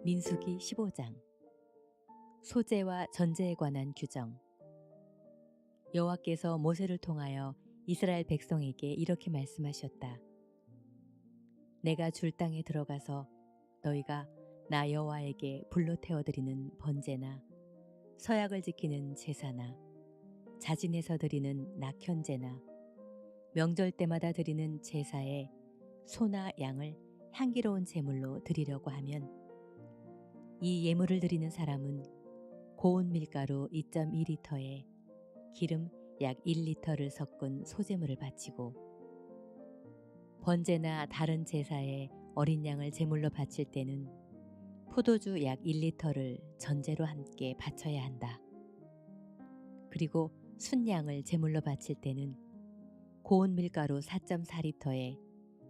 민수기 15장 소재와 전제에 관한 규정. 여호와께서 모세를 통하여 이스라엘 백성에게 이렇게 말씀하셨다. 내가 줄 땅에 들어가서 너희가 나 여호와에게 불로 태워드리는 번제나 서약을 지키는 제사나 자진해서 드리는 낙현제나 명절 때마다 드리는 제사에 소나 양을 향기로운 제물로 드리려고 하면 이 예물을 드리는 사람은 고운 밀가루 2.2리터에 기름 약 1리터를 섞은 소제물을 바치고 번제나 다른 제사에 어린 양을 제물로 바칠 때는 포도주 약 1리터를 전제로 함께 바쳐야 한다. 그리고 순양을 제물로 바칠 때는 고운 밀가루 4.4리터에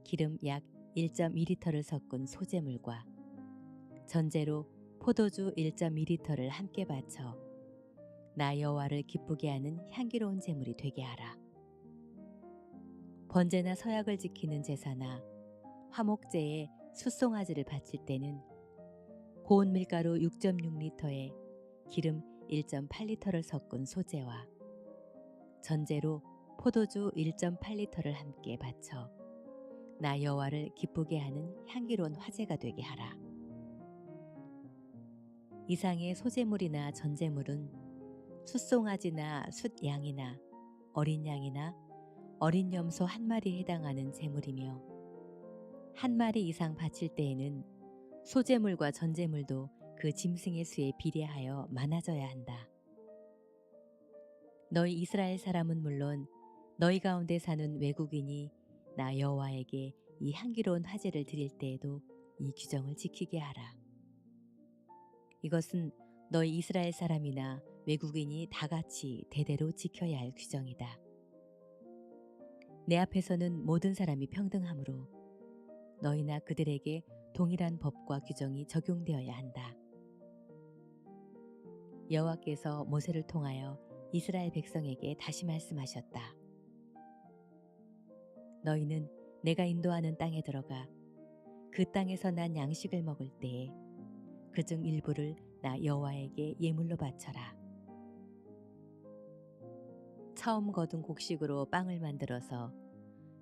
기름 약 1.2리터를 섞은 소제물과 전제로 포도주 1.2리터를 함께 바쳐 나 여호와를 기쁘게 하는 향기로운 제물이 되게 하라. 번제나 서약을 지키는 제사나 화목제에 숫송아지를 바칠 때는 고운 밀가루 6.6리터에 기름 1.8리터를 섞은 소제와 전제로 포도주 1.8리터를 함께 바쳐 나 여호와를 기쁘게 하는 향기로운 화제가 되게 하라. 이상의 소제물이나 전제물은 숫송아지나 숫양이나 어린 양이나 어린 염소 한 마리에 해당하는 제물이며 한 마리 이상 바칠 때에는 소제물과 전제물도 그 짐승의 수에 비례하여 많아져야 한다. 너희 이스라엘 사람은 물론 너희 가운데 사는 외국인이 나 여호와에게 이 향기로운 화제를 드릴 때에도 이 규정을 지키게 하라. 이것은 너희 이스라엘 사람이나 외국인이 다 같이 대대로 지켜야 할 규정이다. 내 앞에서는 모든 사람이 평등하므로 너희나 그들에게 동일한 법과 규정이 적용되어야 한다. 여호와께서 모세를 통하여 이스라엘 백성에게 다시 말씀하셨다. 너희는 내가 인도하는 땅에 들어가 그 땅에서 난 양식을 먹을 때에 그중 일부를 나 여호와에게 예물로 바쳐라. 처음 거둔 곡식으로 빵을 만들어서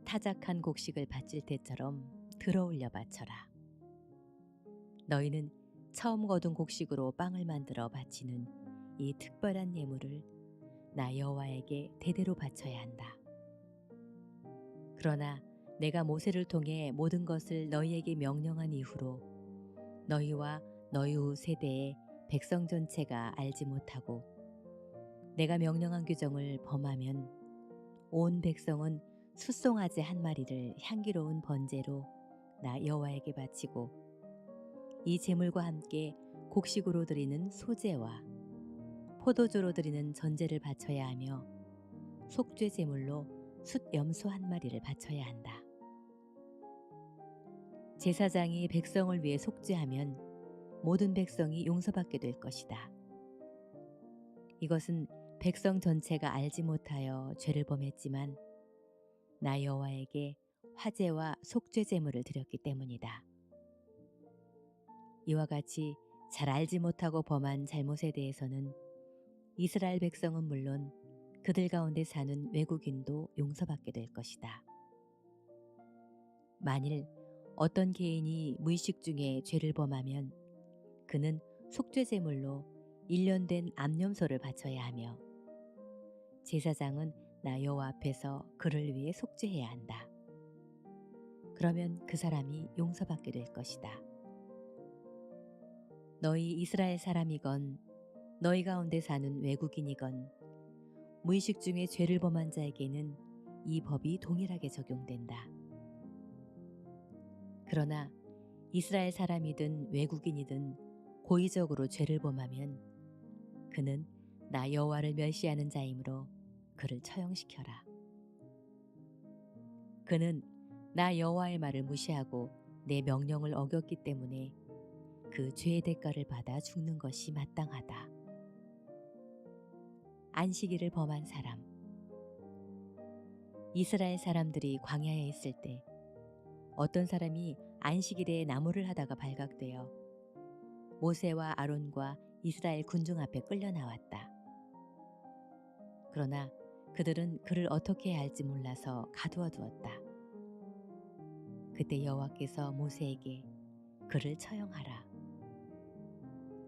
타작한 곡식을 바칠 때처럼 들어올려 바쳐라. 너희는 처음 거둔 곡식으로 빵을 만들어 바치는 이 특별한 예물을 나 여호와에게 대대로 바쳐야 한다. 그러나 내가 모세를 통해 모든 것을 너희에게 명령한 이후로 너희와 너희 후 세대의 백성 전체가 알지 못하고 내가 명령한 규정을 범하면 온 백성은 숫송아지 한 마리를 향기로운 번제로 나 여호와에게 바치고 이 제물과 함께 곡식으로 드리는 소제와 포도주로 드리는 전제를 바쳐야 하며 속죄 제물로 숫염소 한 마리를 바쳐야 한다. 제사장이 백성을 위해 속죄하면 모든 백성이 용서받게 될 것이다. 이것은 백성 전체가 알지 못하여 죄를 범했지만 나 여호와에게 화제와 속죄 제물을 드렸기 때문이다. 이와 같이 잘 알지 못하고 범한 잘못에 대해서는 이스라엘 백성은 물론 그들 가운데 사는 외국인도 용서받게 될 것이다. 만일 어떤 개인이 무의식 중에 죄를 범하면 그는 속죄 제물로 1년 된 암염소를 바쳐야 하며 제사장은 나 여호와 앞에서 그를 위해 속죄해야 한다. 그러면 그 사람이 용서받게 될 것이다. 너희 이스라엘 사람이건 너희 가운데 사는 외국인이건 무의식 중에 죄를 범한 자에게는 이 법이 동일하게 적용된다. 그러나 이스라엘 사람이든 외국인이든 고의적으로 죄를 범하면 그는 나 여호와를 멸시하는 자이므로 그를 처형시켜라. 그는 나 여호와의 말을 무시하고 내 명령을 어겼기 때문에 그 죄의 대가를 받아 죽는 것이 마땅하다. 안식일을 범한 사람. 이스라엘 사람들이 광야에 있을 때 어떤 사람이 안식일에 나무를 하다가 발각되어 모세와 아론과 이스라엘 군중 앞에 끌려 나왔다. 그러나 그들은 그를 어떻게 해야 할지 몰라서 가두어 두었다. 그때 여호와께서 모세에게 그를 처형하라.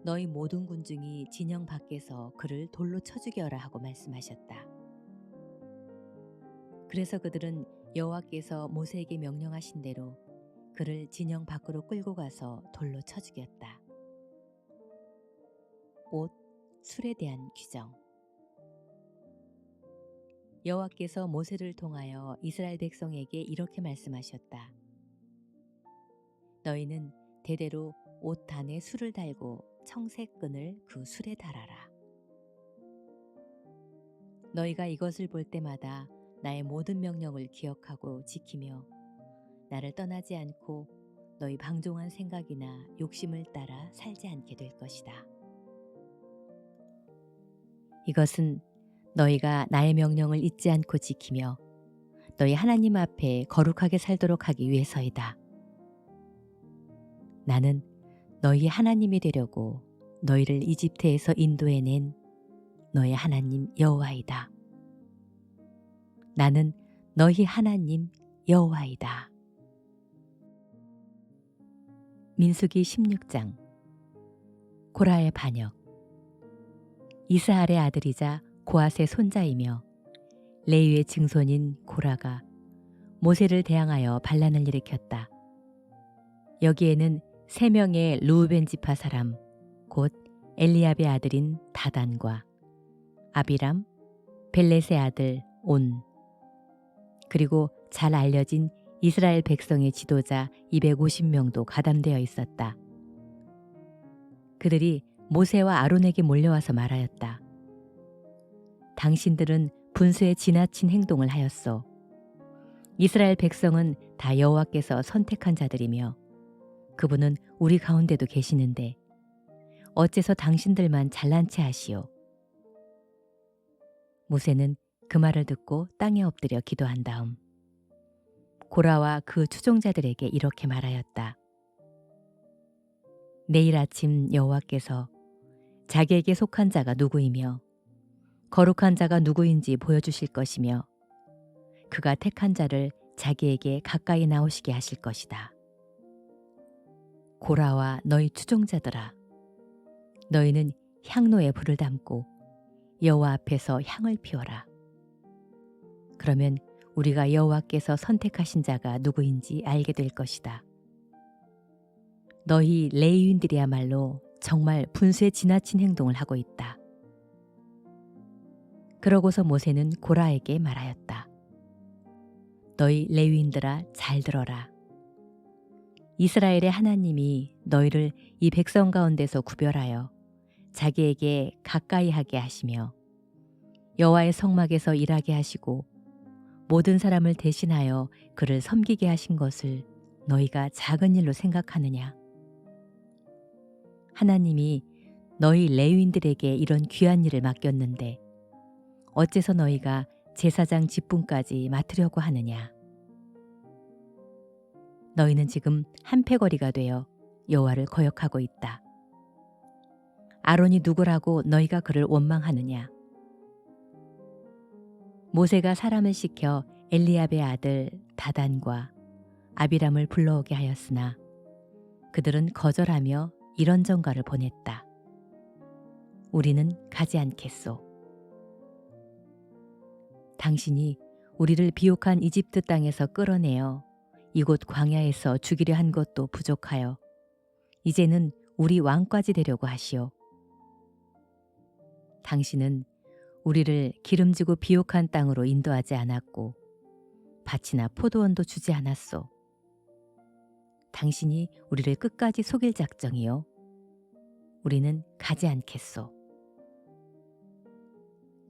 너희 모든 군중이 진영 밖에서 그를 돌로 쳐 죽여라 하고 말씀하셨다. 그래서 그들은 여호와께서 모세에게 명령하신 대로 그를 진영 밖으로 끌고 가서 돌로 쳐 죽였다. 옷, 술에 대한 규정. 여호와께서 모세를 통하여 이스라엘 백성에게 이렇게 말씀하셨다. 너희는 대대로 옷 단에 술을 달고 청색 끈을 그 술에 달아라. 너희가 이것을 볼 때마다 나의 모든 명령을 기억하고 지키며 나를 떠나지 않고 너희 방종한 생각이나 욕심을 따라 살지 않게 될 것이다. 이것은 너희가 나의 명령을 잊지 않고 지키며 너희 하나님 앞에 거룩하게 살도록 하기 위해서이다. 나는 너희 하나님이 되려고 너희를 이집트에서 인도해낸 너희 하나님 여호와이다. 나는 너희 하나님 여호와이다. 민수기 16장. 고라의 반역. 이스할의 아들이자 고앗의 손자이며 레위의 증손인 고라가 모세를 대항하여 반란을 일으켰다. 여기에는 3명의 르우벤 지파 사람 곧 엘리압의 아들인 다단과 아비람, 벨렛의 아들 온, 그리고 잘 알려진 이스라엘 백성의 지도자 250명도 가담되어 있었다. 그들이 모세와 아론에게 몰려와서 말하였다. 당신들은 분수에 지나친 행동을 하였소. 이스라엘 백성은 다 여호와께서 선택한 자들이며 그분은 우리 가운데도 계시는데 어째서 당신들만 잘난 체 하시오. 모세는 그 말을 듣고 땅에 엎드려 기도한 다음 고라와 그 추종자들에게 이렇게 말하였다. 내일 아침 여호와께서 자기에게 속한 자가 누구이며 거룩한 자가 누구인지 보여주실 것이며 그가 택한 자를 자기에게 가까이 나오시게 하실 것이다. 고라와 너희 추종자들아, 너희는 향로에 불을 담고 여호와 앞에서 향을 피워라. 그러면 우리가 여호와께서 선택하신 자가 누구인지 알게 될 것이다. 너희 레위인들이야말로 정말 분수에 지나친 행동을 하고 있다. 그러고서 모세는 고라에게 말하였다. 너희 레위인들아 잘 들어라. 이스라엘의 하나님이 너희를 이 백성 가운데서 구별하여 자기에게 가까이 하게 하시며 여호와의 성막에서 일하게 하시고 모든 사람을 대신하여 그를 섬기게 하신 것을 너희가 작은 일로 생각하느냐? 하나님이 너희 레위인들에게 이런 귀한 일을 맡겼는데 어째서 너희가 제사장 직분까지 맡으려고 하느냐? 너희는 지금 한패거리가 되어 여호와를 거역하고 있다. 아론이 누구라고 너희가 그를 원망하느냐? 모세가 사람을 시켜 엘리압의 아들 다단과 아비람을 불러오게 하였으나 그들은 거절하며 이런 전가를 보냈다. 우리는 가지 않겠소. 당신이 우리를 비옥한 이집트 땅에서 끌어내어 이곳 광야에서 죽이려 한 것도 부족하여 이제는 우리 왕까지 되려고 하시오. 당신은 우리를 기름지고 비옥한 땅으로 인도하지 않았고 밭이나 포도원도 주지 않았소. 당신이 우리를 끝까지 속일 작정이요. 우리는 가지 않겠소.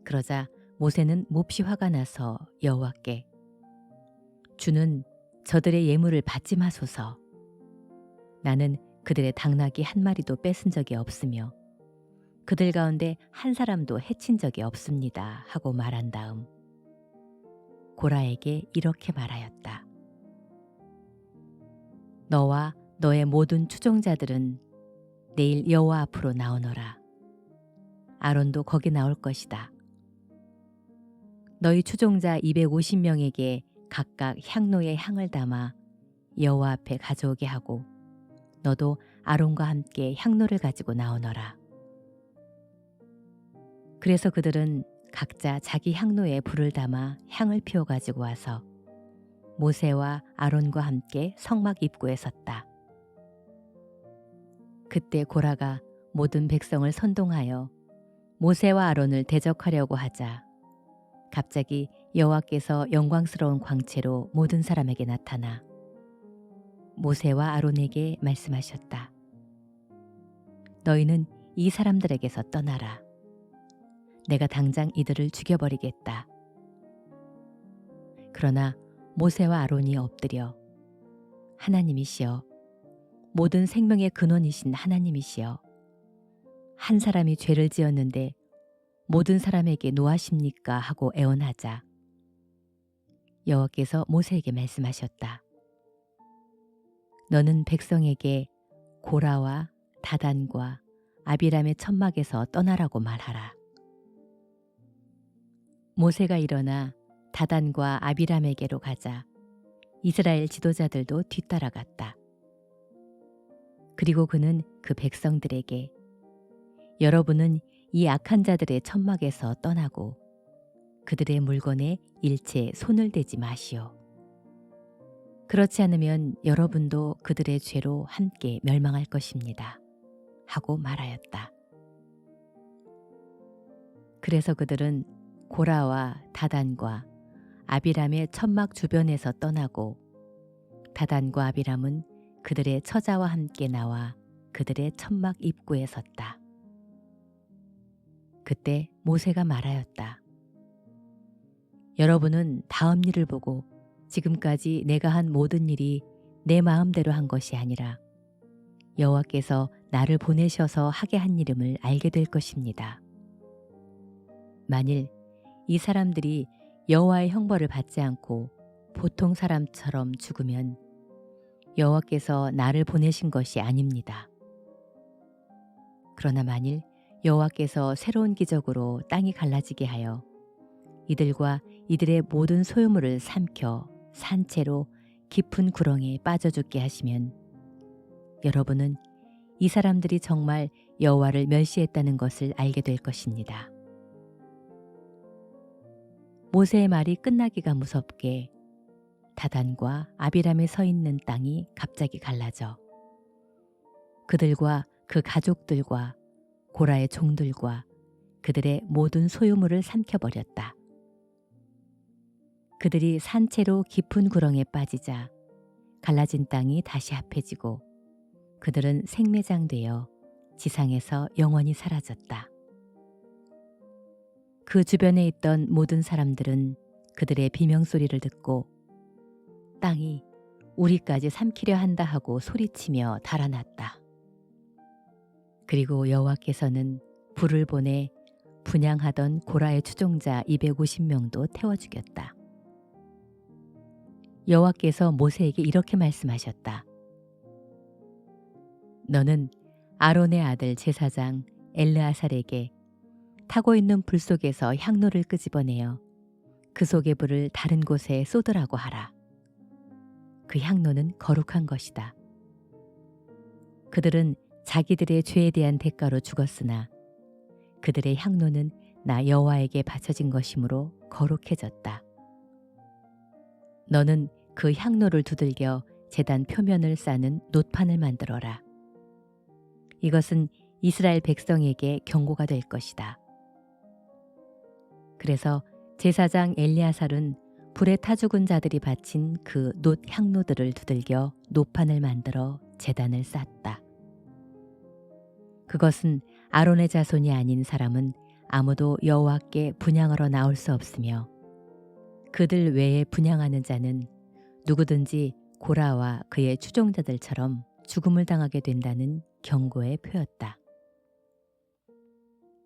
그러자 모세는 몹시 화가 나서 여호와께 주는 저들의 예물을 받지 마소서. 나는 그들의 당나귀 한 마리도 뺏은 적이 없으며 그들 가운데 한 사람도 해친 적이 없습니다 하고 말한 다음 고라에게 이렇게 말하였다. 너와 너의 모든 추종자들은 내일 여호와 앞으로 나오너라. 아론도 거기 나올 것이다. 너희 추종자 250명에게 각각 향로에 향을 담아 여호와 앞에 가져오게 하고 너도 아론과 함께 향로를 가지고 나오너라. 그래서 그들은 각자 자기 향로에 불을 담아 향을 피워 가지고 와서 모세와 아론과 함께 성막 입구에 섰다. 그때 고라가 모든 백성을 선동하여 모세와 아론을 대적하려고 하자 갑자기 여호와께서 영광스러운 광채로 모든 사람에게 나타나 모세와 아론에게 말씀하셨다. 너희는 이 사람들에게서 떠나라. 내가 당장 이들을 죽여버리겠다. 그러나 모세와 아론이 엎드려 하나님이시여, 모든 생명의 근원이신 하나님이시여, 한 사람이 죄를 지었는데 모든 사람에게 노하십니까 하고 애원하자 여호와께서 모세에게 말씀하셨다. 너는 백성에게 고라와 다단과 아비람의 천막에서 떠나라고 말하라. 모세가 일어나 다단과 아비람에게로 가자 이스라엘 지도자들도 뒤따라갔다. 그리고 그는 그 백성들에게 여러분은 이 악한 자들의 천막에서 떠나고 그들의 물건에 일체 손을 대지 마시오. 그렇지 않으면 여러분도 그들의 죄로 함께 멸망할 것입니다. 하고 말하였다. 그래서 그들은 고라와 다단과 아비람의 천막 주변에서 떠나고 다단과 아비람은 그들의 처자와 함께 나와 그들의 천막 입구에 섰다. 그때 모세가 말하였다. 여러분은 다음 일을 보고 지금까지 내가 한 모든 일이 내 마음대로 한 것이 아니라 여호와께서 나를 보내셔서 하게 한 일임을 알게 될 것입니다. 만일 이 사람들이 여호와의 형벌을 받지 않고 보통 사람처럼 죽으면 여호와께서 나를 보내신 것이 아닙니다. 그러나 만일 여호와께서 새로운 기적으로 땅이 갈라지게 하여 이들과 이들의 모든 소유물을 삼켜 산채로 깊은 구렁에 빠져 죽게 하시면 여러분은 이 사람들이 정말 여호와를 멸시했다는 것을 알게 될 것입니다. 모세의 말이 끝나기가 무섭게 다단과 아비람에 서 있는 땅이 갑자기 갈라져 그들과 그 가족들과 고라의 종들과 그들의 모든 소유물을 삼켜버렸다. 그들이 산채로 깊은 구렁에 빠지자 갈라진 땅이 다시 합해지고 그들은 생매장되어 지상에서 영원히 사라졌다. 그 주변에 있던 모든 사람들은 그들의 비명소리를 듣고 땅이 우리까지 삼키려 한다 하고 소리치며 달아났다. 그리고 여호와께서는 불을 보내 분향하던 고라의 추종자 250명도 태워 죽였다. 여호와께서 모세에게 이렇게 말씀하셨다. 너는 아론의 아들 제사장 엘르아살에게 타고 있는 불 속에서 향로를 끄집어내어 그 속의 불을 다른 곳에 쏟으라고 하라. 그 향로는 거룩한 것이다. 그들은 자기들의 죄에 대한 대가로 죽었으나 그들의 향로는 나 여호와에게 바쳐진 것이므로 거룩해졌다. 너는 그 향로를 두들겨 제단 표면을 싸는 놋판을 만들어라. 이것은 이스라엘 백성에게 경고가 될 것이다. 그래서 제사장 엘리아살은 불에 타 죽은 자들이 바친 그 놋 향로들을 두들겨 놋판을 만들어 제단을 쌓았다. 그것은 아론의 자손이 아닌 사람은 아무도 여호와께 분향하러 나올 수 없으며 그들 외에 분향하는 자는 누구든지 고라와 그의 추종자들처럼 죽음을 당하게 된다는 경고의 표였다.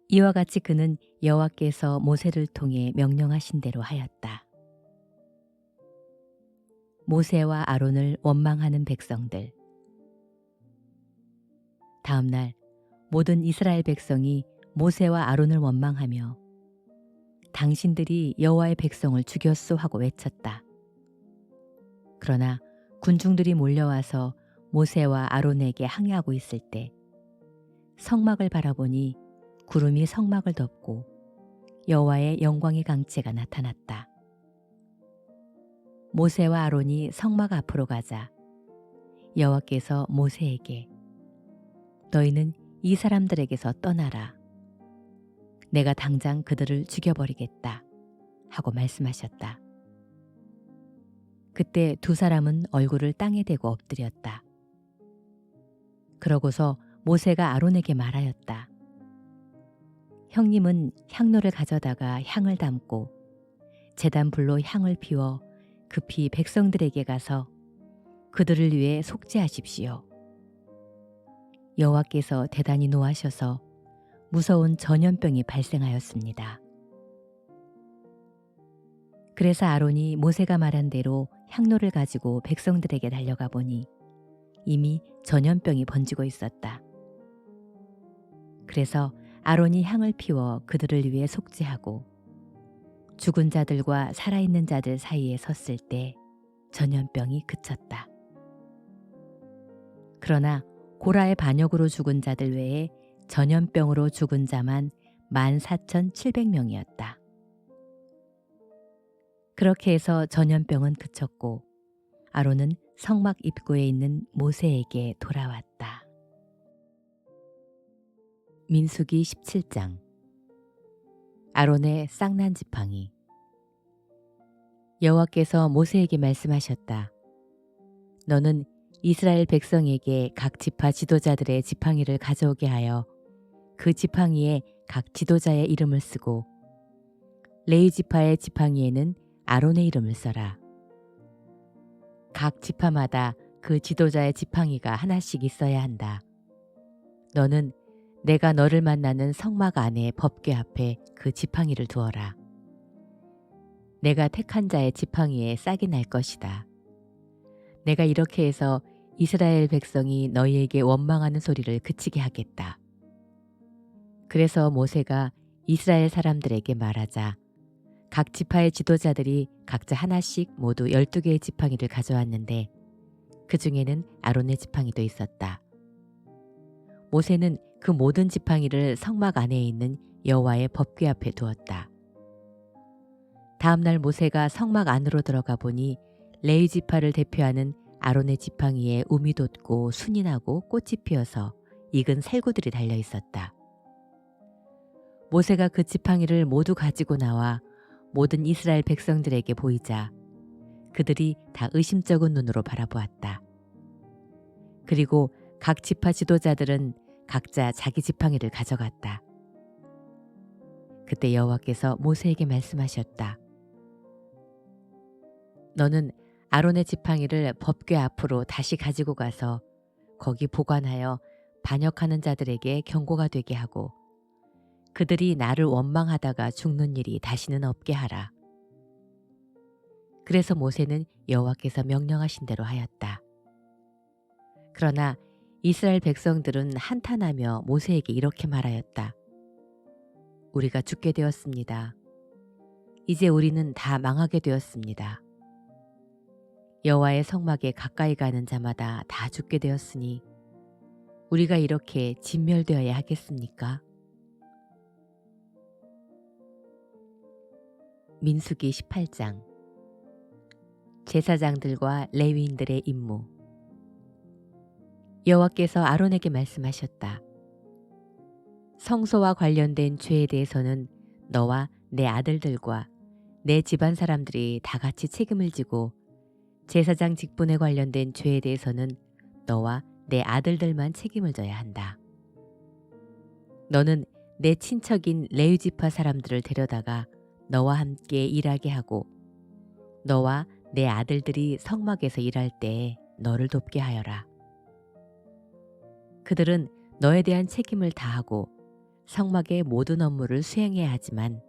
이와 같이 그는 여호와께서 모세를 통해 명령하신 대로 하였다. 모세와 아론을 원망하는 백성들. 다음 날 모든 이스라엘 백성이 모세와 아론을 원망하며 당신들이 여호와의 백성을 죽였소 하고 외쳤다. 그러나 군중들이 몰려와서 모세와 아론에게 항의하고 있을 때 성막을 바라보니 구름이 성막을 덮고 여호와의 영광의 강체가 나타났다. 모세와 아론이 성막 앞으로 가자 여호와께서 모세에게 너희는 이 사람들에게서 떠나라. 내가 당장 그들을 죽여버리겠다 하고 말씀하셨다. 그때 두 사람은 얼굴을 땅에 대고 엎드렸다. 그러고서 모세가 아론에게 말하였다. 형님은 향로를 가져다가 향을 담고 제단 불로 향을 피워 급히 백성들에게 가서 그들을 위해 속죄하십시오. 여호와께서 대단히 노하셔서 무서운 전염병이 발생하였습니다. 그래서 아론이 모세가 말한 대로 향로를 가지고 백성들에게 달려가 보니 이미 전염병이 번지고 있었다. 그래서 아론이 향을 피워 그들을 위해 속죄하고 죽은 자들과 살아있는 자들 사이에 섰을 때 전염병이 그쳤다. 그러나 고라의 반역으로 죽은 자들 외에 전염병으로 죽은 자만 14,700명이었다. 그렇게 해서 전염병은 그쳤고 아론은 성막 입구에 있는 모세에게 돌아왔다. 민수기 17장. 아론의 쌍난 지팡이. 여호와께서 모세에게 말씀하셨다. 너는 이스라엘 백성에게 각 지파 지도자들의 지팡이를 가져오게 하여 그 지팡이에 각 지도자의 이름을 쓰고 레위 지파의 지팡이에는 아론의 이름을 써라. 각 지파마다 그 지도자의 지팡이가 하나씩 있어야 한다. 너는 내가 너를 만나는 성막 안에 법궤 앞에 그 지팡이를 두어라. 내가 택한 자의 지팡이에 싹이 날 것이다. 내가 이렇게 해서 이스라엘 백성이 너희에게 원망하는 소리를 그치게 하겠다. 그래서 모세가 이스라엘 사람들에게 말하자 각 지파의 지도자들이 각자 하나씩 모두 12개의 지팡이를 가져왔는데 그 중에는 아론의 지팡이도 있었다. 모세는 그 모든 지팡이를 성막 안에 있는 여호와의 법궤 앞에 두었다. 다음 날 모세가 성막 안으로 들어가 보니 레위 지파를 대표하는 아론의 지팡이에 움이 돋고 순이 나고 꽃이 피어서 익은 살구들이 달려 있었다. 모세가 그 지팡이를 모두 가지고 나와 모든 이스라엘 백성들에게 보이자 그들이 다 의심쩍은 눈으로 바라보았다. 그리고 각 지파 지도자들은 각자 자기 지팡이를 가져갔다. 그때 여호와께서 모세에게 말씀하셨다. 너는 아론의 지팡이를 법궤 앞으로 다시 가지고 가서 거기 보관하여 반역하는 자들에게 경고가 되게 하고 그들이 나를 원망하다가 죽는 일이 다시는 없게 하라. 그래서 모세는 여호와께서 명령하신 대로 하였다. 그러나 이스라엘 백성들은 한탄하며 모세에게 이렇게 말하였다. 우리가 죽게 되었습니다. 이제 우리는 다 망하게 되었습니다. 여호와의 성막에 가까이 가는 자마다 다 죽게 되었으니 우리가 이렇게 진멸되어야 하겠습니까? 민수기 18장. 제사장들과 레위인들의 임무. 여호와께서 아론에게 말씀하셨다. 성소와 관련된 죄에 대해서는 너와 내 아들들과 내 집안 사람들이 다 같이 책임을 지고 제사장 직분에 관련된 죄에 대해서는 너와 내 아들들만 책임을 져야 한다. 너는 내 친척인 레위 지파 사람들을 데려다가 너와 함께 일하게 하고 너와 내 아들들이 성막에서 일할 때에 너를 돕게 하여라. 그들은 너에 대한 책임을 다하고 성막의 모든 업무를 수행해야 하지만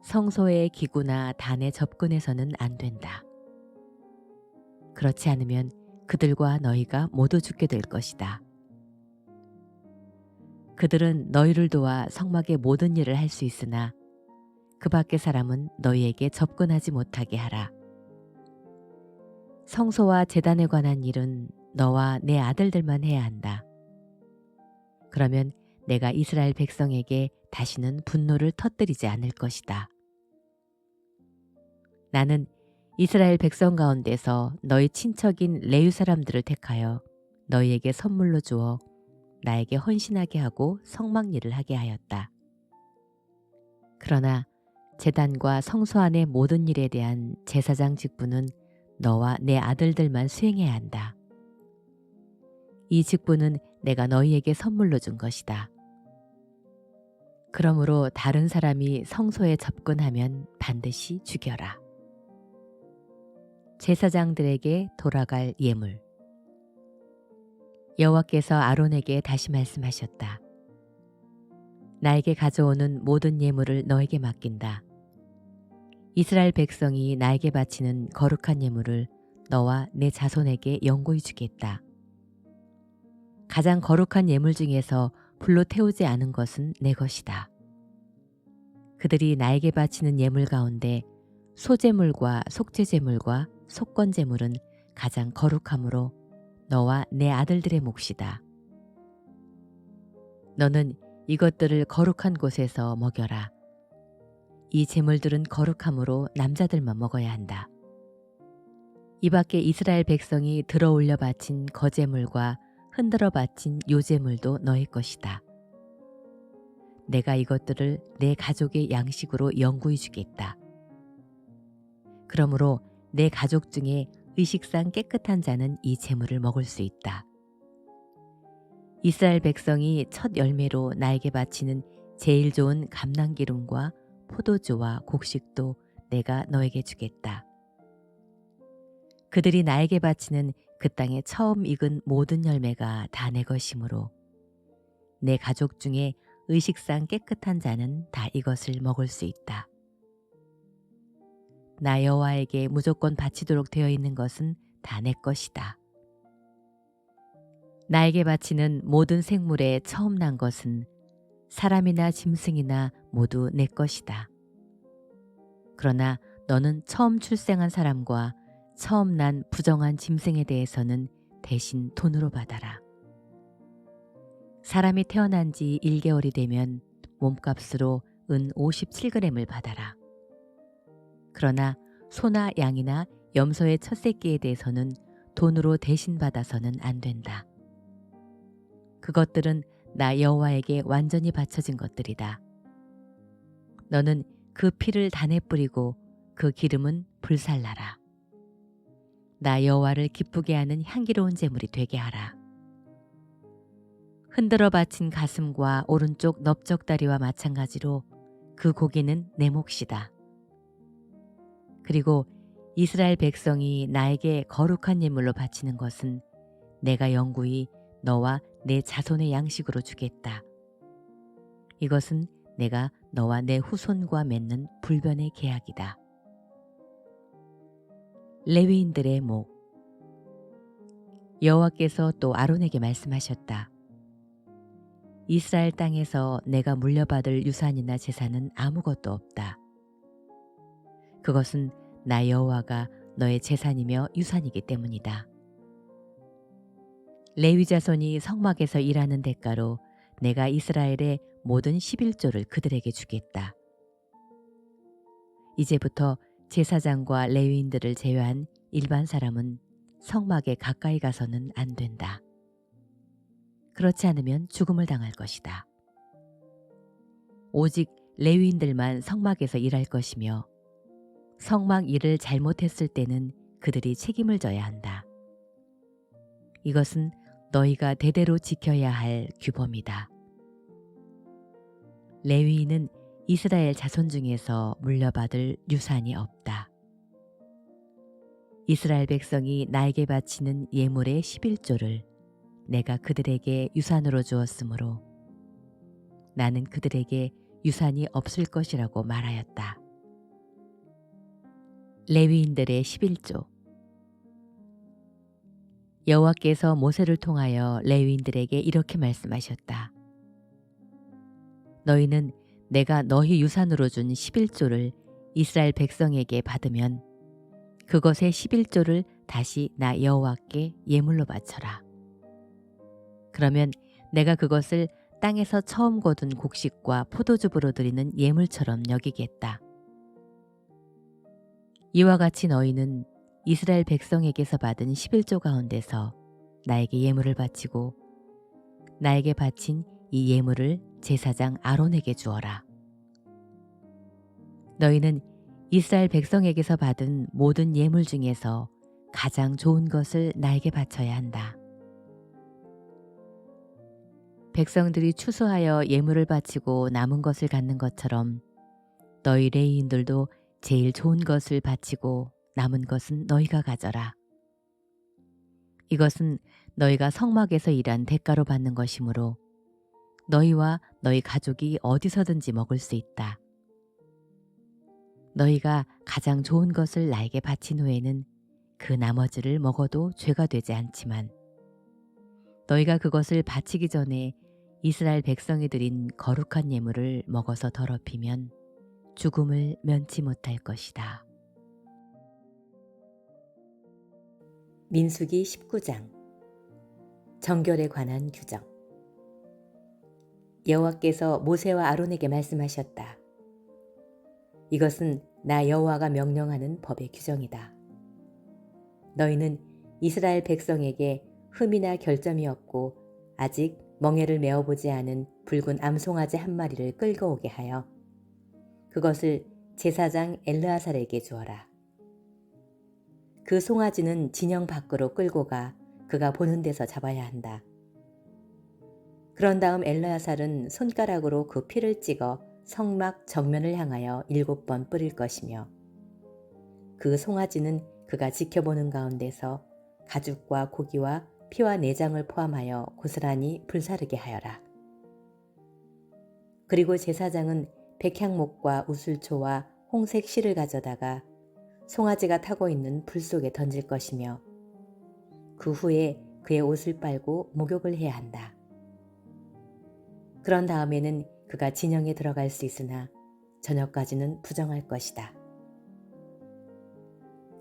성소의 기구나 단에 접근해서는 안 된다. 그렇지 않으면 그들과 너희가 모두 죽게 될 것이다. 그들은 너희를 도와 성막의 모든 일을 할 수 있으나 그 밖의 사람은 너희에게 접근하지 못하게 하라. 성소와 제단에 관한 일은 너와 내 아들들만 해야 한다. 그러면 내가 이스라엘 백성에게 다시는 분노를 터뜨리지 않을 것이다. 나는 이스라엘 백성 가운데서 너희 친척인 레위 사람들을 택하여 너희에게 선물로 주어 나에게 헌신하게 하고 성막 일을 하게 하였다. 그러나 제단과 성소 안의 모든 일에 대한 제사장 직분은 너와 내 아들들만 수행해야 한다. 이 직분은 내가 너희에게 선물로 준 것이다. 그러므로 다른 사람이 성소에 접근하면 반드시 죽여라. 제사장들에게 돌아갈 예물. 여호와께서 아론에게 다시 말씀하셨다. 나에게 가져오는 모든 예물을 너에게 맡긴다. 이스라엘 백성이 나에게 바치는 거룩한 예물을 너와 내 자손에게 영구히 주겠다. 가장 거룩한 예물 중에서 불로 태우지 않은 것은 내 것이다. 그들이 나에게 바치는 예물 가운데 소제물과 속죄제물과 속건제물은 가장 거룩하므로 너와 내 아들들의 몫이다. 너는 이것들을 거룩한 곳에서 먹여라. 이 제물들은 거룩하므로 남자들만 먹어야 한다. 이 밖에 이스라엘 백성이 들어 올려 바친 거제물과 흔들어 바친 요제물도 너의 것이다. 내가 이것들을 내 가족의 양식으로 영구히 주겠다. 그러므로 내 가족 중에 의식상 깨끗한 자는 이 제물을 먹을 수 있다. 이스라엘 백성이 첫 열매로 나에게 바치는 제일 좋은 감람기름과 포도주와 곡식도 내가 너에게 주겠다. 그들이 나에게 바치는 그 땅에 처음 익은 모든 열매가 다 내 것이므로 내 가족 중에 의식상 깨끗한 자는 다 이것을 먹을 수 있다. 나 여호와에게 무조건 바치도록 되어 있는 것은 다 내 것이다. 나에게 바치는 모든 생물에 처음 난 것은 사람이나 짐승이나 모두 내 것이다. 그러나 너는 처음 출생한 사람과 처음 난 부정한 짐승에 대해서는 대신 돈으로 받아라. 사람이 태어난 지 1개월이 되면 몸값으로 은 57g을 받아라. 그러나 소나 양이나 염소의 첫 새끼에 대해서는 돈으로 대신 받아서는 안 된다. 그것들은 나 여호와에게 완전히 바쳐진 것들이다. 너는 그 피를 단에 뿌리고 그 기름은 불살라라. 나 여호와를 기쁘게 하는 향기로운 제물이 되게 하라. 흔들어 바친 가슴과 오른쪽 넓적다리와 마찬가지로 그 고기는 내 몫이다. 그리고 이스라엘 백성이 나에게 거룩한 예물로 바치는 것은 내가 영구히 너와 내 자손의 양식으로 주겠다. 이것은 내가 너와 내 후손과 맺는 불변의 계약이다. 레위인들의 목. 여호와께서 또 아론에게 말씀하셨다. 이스라엘 땅에서 내가 물려받을 유산이나 재산은 아무것도 없다. 그것은 나 여호와가 너의 재산이며 유산이기 때문이다. 레위 자손이 성막에서 일하는 대가로 내가 이스라엘의 모든 11조를 그들에게 주겠다. 이제부터 제사장과 레위인들을 제외한 일반 사람은 성막에 가까이 가서는 안 된다. 그렇지 않으면 죽음을 당할 것이다. 오직 레위인들만 성막에서 일할 것이며 성막 일을 잘못했을 때는 그들이 책임을 져야 한다. 이것은 너희가 대대로 지켜야 할 규범이다. 레위인은 이스라엘 자손 중에서 물려받을 유산이 없다. 이스라엘 백성이 나에게 바치는 예물의 11조를 내가 그들에게 유산으로 주었으므로 나는 그들에게 유산이 없을 것이라고 말하였다. 레위인들의 11조. 여호와께서 모세를 통하여 레위인들에게 이렇게 말씀하셨다. 너희는 내가 너희 유산으로 준 11조를 이스라엘 백성에게 받으면 그것의 11조를 다시 나 여호와께 예물로 바쳐라. 그러면 내가 그것을 땅에서 처음 거둔 곡식과 포도즙으로 드리는 예물처럼 여기겠다. 이와 같이 너희는 이스라엘 백성에게서 받은 11조 가운데서 나에게 예물을 바치고 나에게 바친 이 예물을 제사장 아론에게 주어라. 너희는 이스라엘 백성에게서 받은 모든 예물 중에서 가장 좋은 것을 나에게 바쳐야 한다. 백성들이 추수하여 예물을 바치고 남은 것을 갖는 것처럼 너희 레위인들도 제일 좋은 것을 바치고 남은 것은 너희가 가져라. 이것은 너희가 성막에서 일한 대가로 받는 것이므로 너희와 너희 가족이 어디서든지 먹을 수 있다. 너희가 가장 좋은 것을 나에게 바친 후에는 그 나머지를 먹어도 죄가 되지 않지만 너희가 그것을 바치기 전에 이스라엘 백성이 드린 거룩한 예물을 먹어서 더럽히면 죽음을 면치 못할 것이다. 민수기 19장 정결에 관한 규정. 여호와께서 모세와 아론에게 말씀하셨다. 이것은 나 여호와가 명령하는 법의 규정이다. 너희는 이스라엘 백성에게 흠이나 결점이 없고 아직 멍에를 메어보지 않은 붉은 암송아지 한 마리를 끌고 오게 하여 그것을 제사장 엘르아살에게 주어라. 그 송아지는 진영 밖으로 끌고 가 그가 보는 데서 잡아야 한다. 그런 다음 엘르아살은 손가락으로 그 피를 찍어 성막 정면을 향하여 7번 뿌릴 것이며 그 송아지는 그가 지켜보는 가운데서 가죽과 고기와 피와 내장을 포함하여 고스란히 불사르게 하여라. 그리고 제사장은 백향목과 우슬초와 홍색 실을 가져다가 송아지가 타고 있는 불 속에 던질 것이며 그 후에 그의 옷을 빨고 목욕을 해야 한다. 그런 다음에는 그가 진영에 들어갈 수 있으나 저녁까지는 부정할 것이다.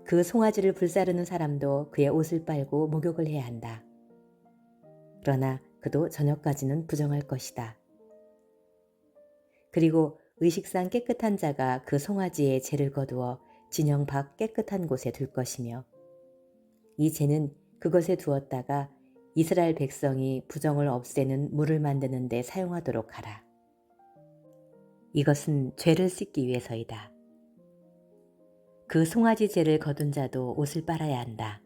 그 송아지를 불사르는 사람도 그의 옷을 빨고 목욕을 해야 한다. 그러나 그도 저녁까지는 부정할 것이다. 그리고 의식상 깨끗한 자가 그 송아지의 죄를 거두어 진영 밖 깨끗한 곳에 둘 것이며 이 죄는 그것에 두었다가 이스라엘 백성이 부정을 없애는 물을 만드는 데 사용하도록 하라. 이것은 죄를 씻기 위해서이다. 그 송아지 죄를 거둔 자도 옷을 빨아야 한다.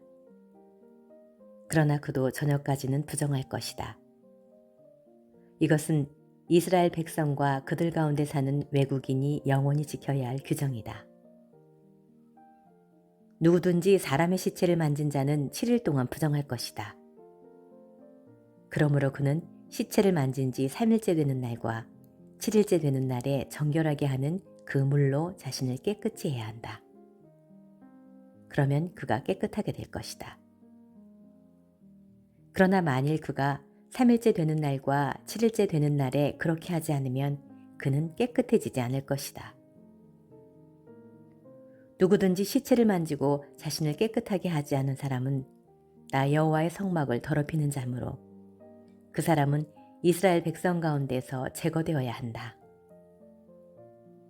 그러나 그도 저녁까지는 부정할 것이다. 이것은 이스라엘 백성과 그들 가운데 사는 외국인이 영원히 지켜야 할 규정이다. 누구든지 사람의 시체를 만진 자는 7일 동안 부정할 것이다. 그러므로 그는 시체를 만진 지 3일째 되는 날과 7일째 되는 날에 정결하게 하는 그 물로 자신을 깨끗이 해야 한다. 그러면 그가 깨끗하게 될 것이다. 그러나 만일 그가 3일째 되는 날과 7일째 되는 날에 그렇게 하지 않으면 그는 깨끗해지지 않을 것이다. 누구든지 시체를 만지고 자신을 깨끗하게 하지 않은 사람은 나 여호와의 성막을 더럽히는 자므로 그 사람은 이스라엘 백성 가운데서 제거되어야 한다.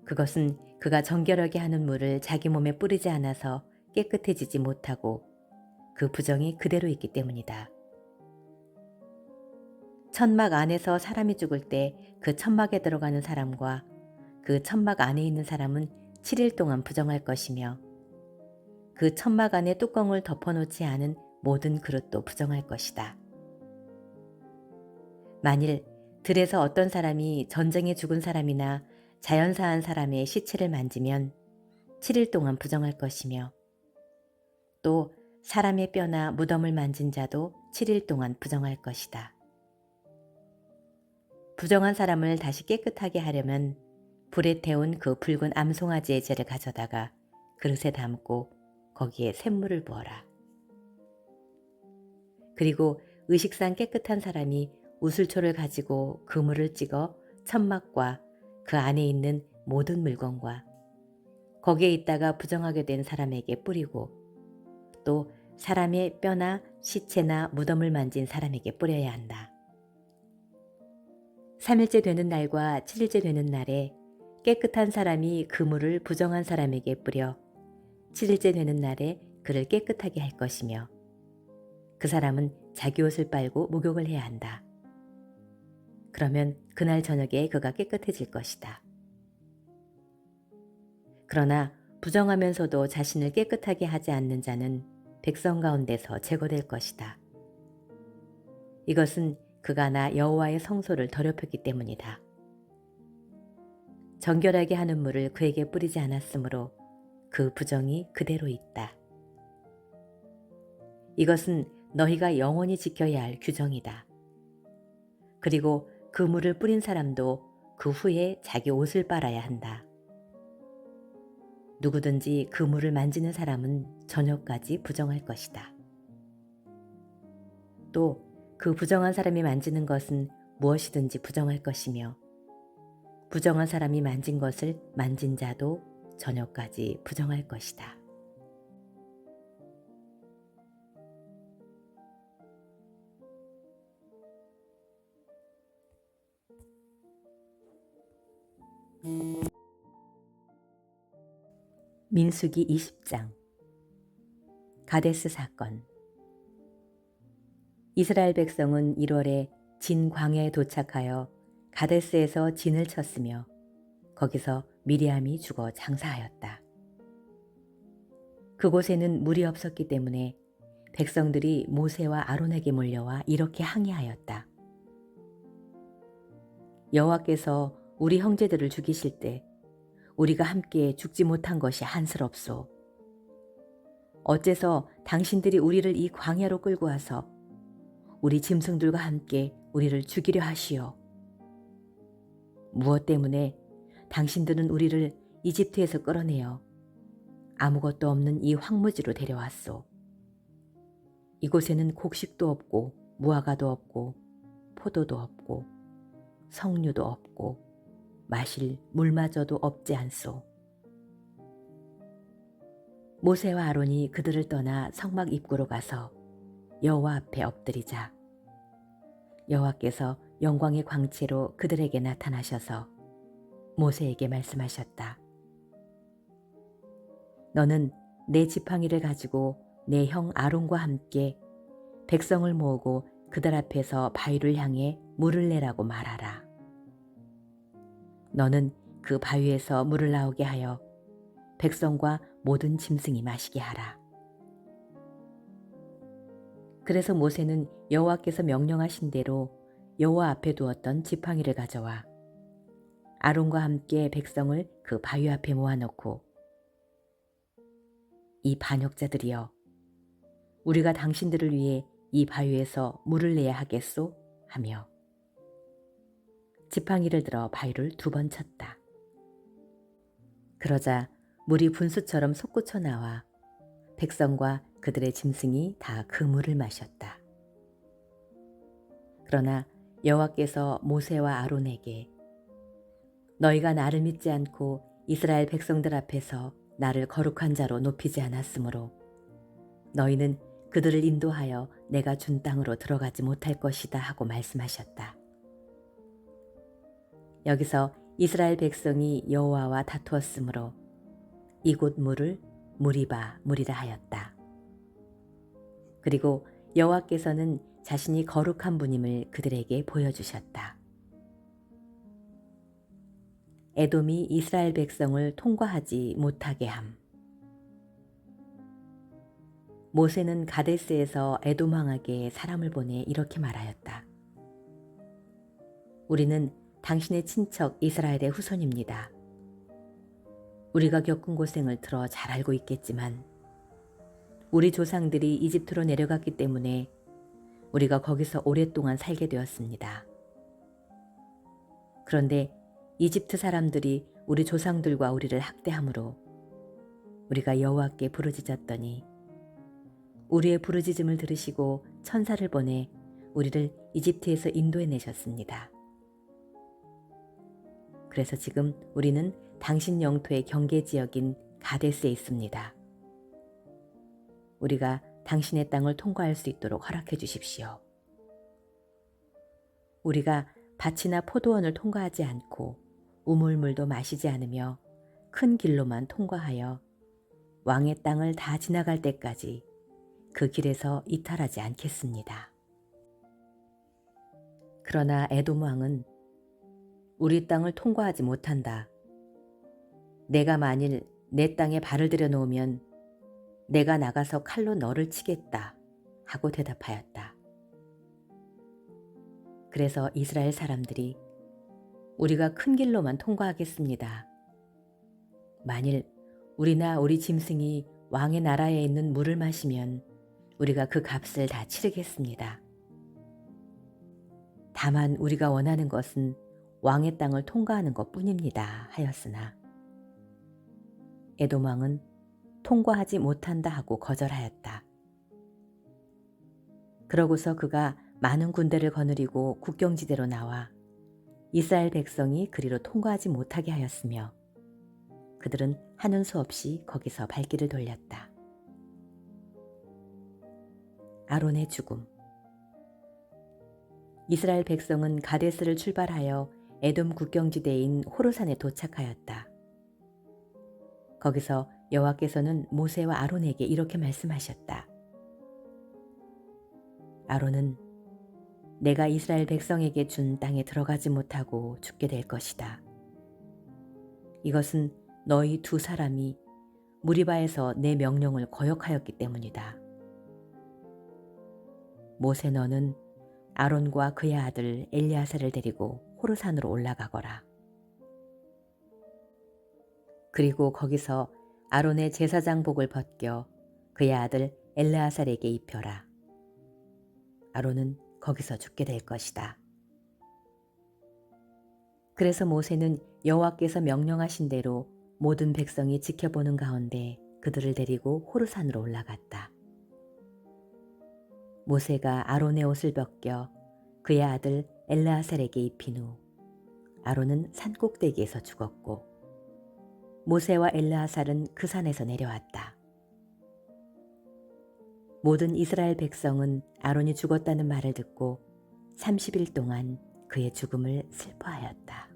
그것은 그가 정결하게 하는 물을 자기 몸에 뿌리지 않아서 깨끗해지지 못하고 그 부정이 그대로 있기 때문이다. 천막 안에서 사람이 죽을 때 그 천막에 들어가는 사람과 그 천막 안에 있는 사람은 7일 동안 부정할 것이며 그 천막 안에 뚜껑을 덮어놓지 않은 모든 그릇도 부정할 것이다. 만일 들에서 어떤 사람이 전쟁에 죽은 사람이나 자연사한 사람의 시체를 만지면 7일 동안 부정할 것이며 또 사람의 뼈나 무덤을 만진 자도 7일 동안 부정할 것이다. 부정한 사람을 다시 깨끗하게 하려면 불에 태운 그 붉은 암송아지의 젤을 가져다가 그릇에 담고 거기에 샘물을 부어라. 그리고 의식상 깨끗한 사람이 우슬초를 가지고 그물을 찍어 천막과 그 안에 있는 모든 물건과 거기에 있다가 부정하게 된 사람에게 뿌리고 또 사람의 뼈나 시체나 무덤을 만진 사람에게 뿌려야 한다. 3일째 되는 날과 7일째 되는 날에 깨끗한 사람이 그물을 부정한 사람에게 뿌려 7일째 되는 날에 그를 깨끗하게 할 것이며 그 사람은 자기 옷을 빨고 목욕을 해야 한다. 그러면 그날 저녁에 그가 깨끗해질 것이다. 그러나 부정하면서도 자신을 깨끗하게 하지 않는 자는 백성 가운데서 제거될 것이다. 이것은 그가 나 여호와의 성소를 더럽혔기 때문이다. 정결하게 하는 물을 그에게 뿌리지 않았으므로 그 부정이 그대로 있다. 이것은 너희가 영원히 지켜야 할 규정이다. 그리고 그 물을 뿌린 사람도 그 후에 자기 옷을 빨아야 한다. 누구든지 그 물을 만지는 사람은 저녁까지 부정할 것이다. 또 그 부정한 사람이 만지는 것은 무엇이든지 부정할 것이며 부정한 사람이 만진 것을 만진 자도 저녁까지 부정할 것이다. 민수기 20장 가데스 사건. 이스라엘 백성은 1월에 진 광야에 도착하여 가데스에서 진을 쳤으며 거기서 미리암이 죽어 장사하였다. 그곳에는 물이 없었기 때문에 백성들이 모세와 아론에게 몰려와 이렇게 항의하였다. 여호와께서 우리 형제들을 죽이실 때 우리가 함께 죽지 못한 것이 한스럽소. 어째서 당신들이 우리를 이 광야로 끌고 와서 우리 짐승들과 함께 우리를 죽이려 하시오. 무엇 때문에 당신들은 우리를 이집트에서 끌어내어 아무것도 없는 이 황무지로 데려왔소. 이곳에는 곡식도 없고 무화과도 없고 포도도 없고 석류도 없고 마실 물마저도 없지 않소. 모세와 아론이 그들을 떠나 성막 입구로 가서 여호와 앞에 엎드리자 여호와께서 영광의 광채로 그들에게 나타나셔서 모세에게 말씀하셨다. 너는 내 지팡이를 가지고 내 형 아론과 함께 백성을 모으고 그들 앞에서 바위를 향해 물을 내라고 말하라. 너는 그 바위에서 물을 나오게 하여 백성과 모든 짐승이 마시게 하라. 그래서 모세는 여호와께서 명령하신 대로 여호와 앞에 두었던 지팡이를 가져와 아론과 함께 백성을 그 바위 앞에 모아놓고 이 반역자들이여 우리가 당신들을 위해 이 바위에서 물을 내야 하겠소? 하며 지팡이를 들어 바위를 2번 쳤다. 그러자 물이 분수처럼 솟구쳐 나와 백성과 그들의 짐승이 다 그 물을 마셨다. 그러나 여호와께서 모세와 아론에게 너희가 나를 믿지 않고 이스라엘 백성들 앞에서 나를 거룩한 자로 높이지 않았으므로 너희는 그들을 인도하여 내가 준 땅으로 들어가지 못할 것이다 하고 말씀하셨다. 여기서 이스라엘 백성이 여호와와 다투었으므로 이곳 물을 무리바 물이라 하였다. 그리고 여호와께서는 자신이 거룩한 분임을 그들에게 보여주셨다. 에돔이 이스라엘 백성을 통과하지 못하게 함. 모세는 가데스에서 에돔 왕에게 사람을 보내 이렇게 말하였다. 우리는 당신의 친척 이스라엘의 후손입니다. 우리가 겪은 고생을 들어 잘 알고 있겠지만 우리 조상들이 이집트로 내려갔기 때문에 우리가 거기서 오랫동안 살게 되었습니다. 그런데 이집트 사람들이 우리 조상들과 우리를 학대함으로 우리가 여호와께 부르짖었더니 우리의 부르짖음을 들으시고 천사를 보내 우리를 이집트에서 인도해 내셨습니다. 그래서 지금 우리는 당신 영토의 경계 지역인 가데스에 있습니다. 우리가 당신의 땅을 통과할 수 있도록 허락해 주십시오. 우리가 밭이나 포도원을 통과하지 않고 우물물도 마시지 않으며 큰 길로만 통과하여 왕의 땅을 다 지나갈 때까지 그 길에서 이탈하지 않겠습니다. 그러나 에돔 왕은 우리 땅을 통과하지 못한다. 내가 만일 내 땅에 발을 들여놓으면 내가 나가서 칼로 너를 치겠다 하고 대답하였다. 그래서 이스라엘 사람들이 우리가 큰 길로만 통과하겠습니다. 만일 우리나 우리 짐승이 왕의 나라에 있는 물을 마시면 우리가 그 값을 다 치르겠습니다. 다만 우리가 원하는 것은 왕의 땅을 통과하는 것뿐입니다 하였으나 에돔 왕은 통과하지 못한다 하고 거절하였다. 그러고서 그가 많은 군대를 거느리고 국경지대로 나와 이스라엘 백성이 그리로 통과하지 못하게 하였으며 그들은 하는 수 없이 거기서 발길을 돌렸다. 아론의 죽음. 이스라엘 백성은 가데스를 출발하여 에돔 국경지대인 호르산에 도착하였다. 거기서 여호와께서는 모세와 아론에게 이렇게 말씀하셨다. 아론은 내가 이스라엘 백성에게 준 땅에 들어가지 못하고 죽게 될 것이다. 이것은 너희 두 사람이 무리바에서 내 명령을 거역하였기 때문이다. 모세 너는 아론과 그의 아들 엘리아사를 데리고 호르산으로 올라가거라. 그리고 거기서 아론의 제사장복을 벗겨 그의 아들 엘르아살에게 입혀라. 아론은 거기서 죽게 될 것이다. 그래서 모세는 여호와께서 명령하신 대로 모든 백성이 지켜보는 가운데 그들을 데리고 호르산으로 올라갔다. 모세가 아론의 옷을 벗겨 그의 아들 엘르아살에게 입힌 후 아론은 산 꼭대기에서 죽었고 모세와 엘르아살은 그 산에서 내려왔다. 모든 이스라엘 백성은 아론이 죽었다는 말을 듣고 30일 동안 그의 죽음을 슬퍼하였다.